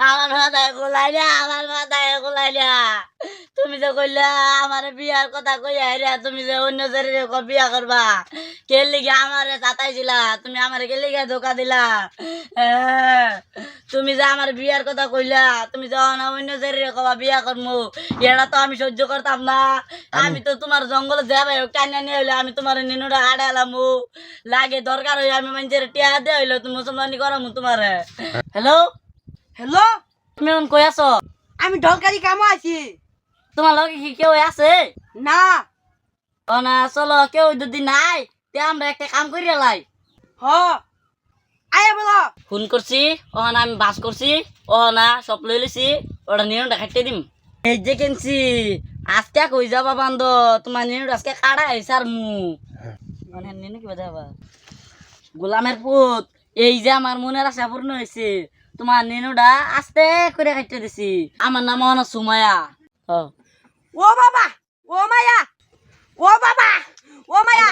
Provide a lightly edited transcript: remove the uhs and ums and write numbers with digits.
আমার মাথায় গোলাই না, আমার মাথায় গোলাই না। তুমি যে কইলা আমার বিয়ার কথা কইয়া রে, তুমি যে অন্য জেরে বিয়া করবা, কে লিগে আমারে চাতাইছিলা, তুমি আমারে কে লিগে ধোকা দিলা? হ্যাঁ, তুমি যে আমার বিয়ার কথা কইলা, তুমি যে অন্য জেরে কবা বিয়া করমু, এটা তো আমি সহ্য করতাম না। আমি তো তোমার জঙ্গলে যাবে টাইনা নিয়ে হইলে আমি তোমার নিনুটা আড়ালামু, লাগে দরকার হইলে আমি মানুষের টিয়া দিয়ে হইলো তুমি মুসলমানি করামু তোমারে। হ্যালো হ্যালো, তুমি এখন কই আছো? আমি ঢলকারি কামো আছি। তোমার লগে কি কেউ আছে? না। ও না, চলো কেউ যদি নাই তে আমরা একটা কাম করিয়া লাই। হ, আয়া বলো। ফোন করছি, ও না আমি বাস করছি, ও না সব লই লিছি, ওটা নিনুটা খাইতে দিম। এই যে কেনছি আজকে কই যাবা বান্ধ, তোমার নিনুটা আজকে কাড়া হয়েছে আর মু মানে নিনু কি বাজাবা গোলামের পুত। এই যে আমার মনের আশা পূর্ণ হয়েছে, তোমার নিনুটা আস্তে করে খাইতে দিছি। আমার নাম হলো সুমায়া। ও বাবা, ও মায়া, ও বাবা, ও মায়া,